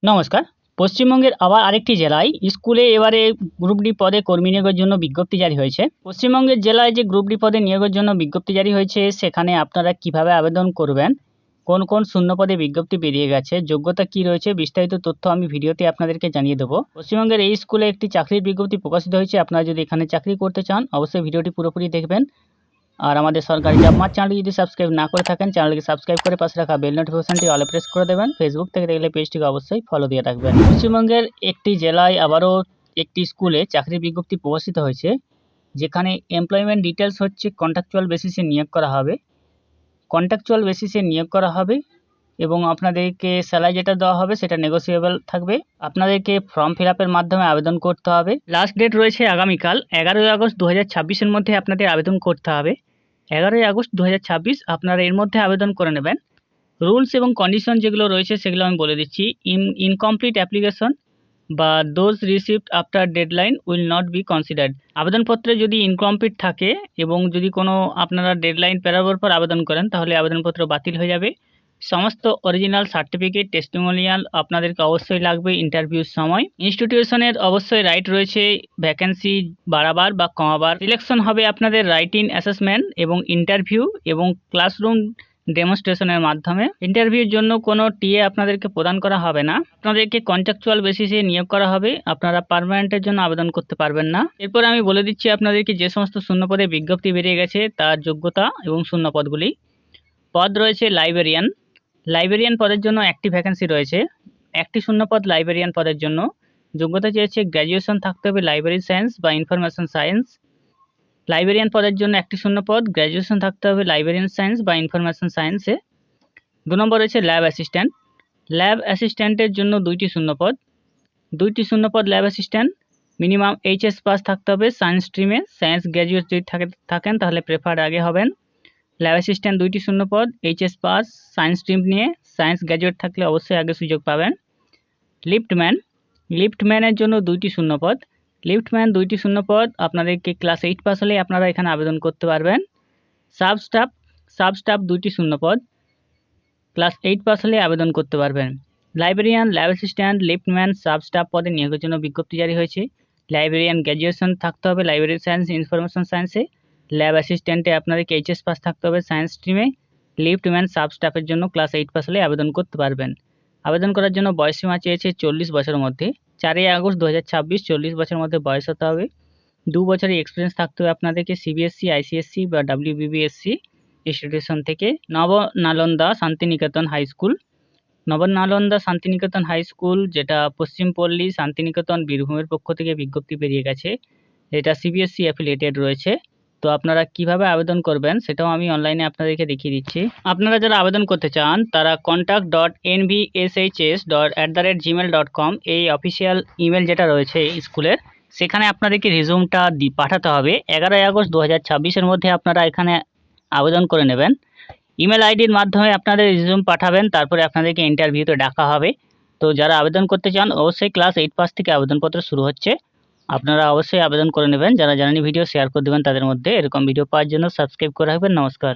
নমস্কার। পশ্চিমবঙ্গের আবার আরেকটি জেলায় স্কুলে এবারে গ্রুপ ডি পদে কর্মী নিয়োগের জন্য বিজ্ঞপ্তি জারি হয়েছে। পশ্চিমবঙ্গের জেলায় যে গ্রুপ ডি পদে নিয়োগের জন্য বিজ্ঞপ্তি জারি হয়েছে, সেখানে আপনারা কিভাবে আবেদন করবেন, কোন কোন শূন্য পদে বিজ্ঞপ্তি বেরিয়ে গেছে, যোগ্যতা কি রয়েছে, বিস্তারিত তথ্য আমি ভিডিওতে আপনাদেরকে জানিয়ে দেবো। পশ্চিমবঙ্গের এই স্কুলে একটি চাকরির বিজ্ঞপ্তি প্রকাশিত হয়েছে। আপনারা যদি এখানে চাকরি করতে চান, অবশ্যই ভিডিওটি পুরোপুরি দেখবেন। আর আমাদের সরকারি জব মার্ট চ্যানেলটি যদি সাবস্ক্রাইব না করে থাকেন, চ্যানেলকে সাবস্ক্রাইব করে পাশে রাখা বেল নোটিফিকেশনটি অলে প্রেস করে দেবেন। ফেসবুক থেকে দেখলে পেজটিকে অবশ্যই ফলো দিয়ে রাখবেন। পশ্চিমবঙ্গের একটি জেলায় আবারও একটি স্কুলে চাকরির বিজ্ঞপ্তি প্রকাশিত হয়েছে, যেখানে এমপ্লয়মেন্ট ডিটেলস হচ্ছে কন্ট্রাকচুয়াল বেসিসে নিয়োগ করা হবে। কন্ট্রাকচুয়াল বেসিসে নিয়োগ করা হবে এবং আপনাদেরকে স্যালারি যেটা দেওয়া হবে সেটা নেগোসিয়েবল থাকবে। আপনাদেরকে ফর্ম ফিল আপের মাধ্যমে আবেদন করতে হবে। লাস্ট ডেট রয়েছে আগামীকাল 11ই আগস্ট 2026-এর মধ্যে আপনাদের আবেদন করতে হবে। 11ই আগস্ট 2026 আপনারা এর মধ্যে আবেদন করে নেবেন। রুলস এবং কন্ডিশন যেগুলো রয়েছে সেগুলো আমি বলে দিচ্ছি। ইনকমপ্লিট অ্যাপ্লিকেশন বা those received after deadline will not be considered. আবেদনপত্রে যদি ইনকমপ্লিট থাকে এবং যদি কোনো আপনারা ডেডলাইন পেরাবার পর আবেদন করেন, তাহলে আবেদনপত্র বাতিল হয়ে যাবে। সমস্ত অরিজিনাল সার্টিফিকেট, টেস্টিমোনিয়াল আপনাদেরকে অবশ্যই লাগবে ইন্টারভিউর সময়। ইনস্টিটিউশনের অবশ্যই রাইট রয়েছে ভ্যাকেন্সি বাড়াবার বা কমাবার। সিলেকশন হবে আপনাদের রাইট ইন অ্যাসেসমেন্ট এবং ইন্টারভিউ এবং ক্লাসরুম ডেমনস্ট্রেশনের মাধ্যমে। ইন্টারভিউর জন্য কোনো টিএ আপনাদেরকে প্রদান করা হবে না। আপনাদেরকে কন্ট্রাকচুয়াল বেসিসে নিয়োগ করা হবে। আপনারা পার্মানেন্টের জন্য আবেদন করতে পারবেন না। এরপর আমি বলে দিচ্ছি আপনাদেরকে যে সমস্ত শূন্যপদে বিজ্ঞপ্তি বেরিয়ে গেছে তার যোগ্যতা এবং শূন্যপদগুলি। পদ রয়েছে লাইব্রেরিয়ান। লাইব্রেরিয়ান পদের জন্য একটি ভ্যাকেন্সি রয়েছে, একটি শূন্যপদ লাইব্রেরিয়ান পদের জন্য। যোগ্যতা চেয়েছে গ্র্যাজুয়েশন থাকতে হবে লাইব্রেরি সায়েন্স বা ইনফরমেশন সায়েন্স। লাইব্রেরিয়ান পদের জন্য একটি শূন্যপদ, গ্র্যাজুয়েশন থাকতে হবে লাইব্রেরিয়ান সায়েন্স বা ইনফরমেশন সায়েন্সে। 2 নম্বর রয়েছে ল্যাব অ্যাসিস্ট্যান্ট। ল্যাব অ্যাসিস্ট্যান্টের জন্য 2টি শূন্যপদ। 2টি শূন্যপদ lab assistant. Minimum HS pass থাকতে হবে সায়েন্স স্ট্রিমে। সায়েন্স গ্র্যাজুয়েট যদি থাকেন তাহলে প্রেফার্ড আগে হবেন। ল্যাব অ্যাসিস্ট্যান্ট 2টি শূন্যপদ, এইচএস পাস, সায়েন্স স্ট্রিম নিয়ে। সায়েন্স গ্র্যাজুয়েট থাকলে অবশ্যই আগে সুযোগ পাবেন। লিফটম্যান। লিফটম্যানের জন্য 2টি শূন্যপদ। লিফটম্যান 2টি শূন্যপদ, আপনাদেরকে ক্লাস 8 পাস হলেই আপনারা এখানে আবেদন করতে পারবেন। সাবস্টাফ। সাবস্টাফ 2টি শূন্যপদ, ক্লাস 8 পাস হলে আবেদন করতে পারবেন। লাইব্রেরিয়ান, ল্যাব অ্যাসিস্ট্যান্ট, লিফটম্যান, সাবস্টাফ পদে নিয়োগের জন্য বিজ্ঞপ্তি জারি হয়েছে। লাইব্রেরিয়ান গ্র্যাজুয়েশন থাকতে হবে লাইব্রেরি সায়েন্স, ইনফরমেশন সায়েন্সে। ল্যাব অ্যাসিস্ট্যান্টে আপনাদেরকে এইচএস পাস থাকতে হবে সায়েন্স স্ট্রিমে। লিফটম্যান সাবস্টাফের জন্য ক্লাস 8 পাস হলে আবেদন করতে পারবেন। আবেদন করার জন্য বয়সসীমা চেয়েছে 40 বছরের মধ্যে। 4ই আগস্ট 2026, 40 বছরের মধ্যে বয়স হতে হবে। 2 বছরের এক্সপিরিয়েন্স থাকতে হবে আপনাদেরকে সিবিএসসি, আইসিএসসি বা ডাব্লিউবিবিএসসি ইনস্টিটিউশন থেকে। Navanalanda Santiniketan high school. Navanalanda Santiniketan high school, যেটা পশ্চিমপল্লী শান্তিনিকেতন বীরভূমের পক্ষ থেকে বিজ্ঞপ্তি বেরিয়ে গেছে। এটা সিবিএসসি অ্যাফিলিয়েটেড রয়েছে। তো আপনারা কিভাবে আবেদন করবেন সেটাও আমি অনলাইনে আপনাদেরকে দেখিয়ে দিচ্ছি। আপনারা যারা আবেদন করতে চান তারা contact.nvshs@gmail.com এই অফিসিয়াল ইমেল যেটা রয়েছে স্কুলের, সেখানে আপনাদেরকে রিজিউমটা পাঠাতে হবে। 11ই আগস্ট 2026-এর মধ্যে আপনারা এখানে আবেদন করে নেবেন। ইমেল আইডির মাধ্যমে আপনাদের রিজিউম পাঠাবেন, তারপরে আপনাদেরকে ইন্টারভিউতে ডাকা হবে। তো যারা আবেদন করতে চান অবশ্যই ক্লাস 8 পাস থেকে আবেদনপত্র শুরু হচ্ছে। আপনারা অবশ্যই আবেদন করে নেবেন। যারা জানেনি ভিডিও শেয়ার করে দেবেন তাদের মধ্যে। এরকম ভিডিও পাওয়ার জন্য সাবস্ক্রাইব করে রাখবেন। নমস্কার।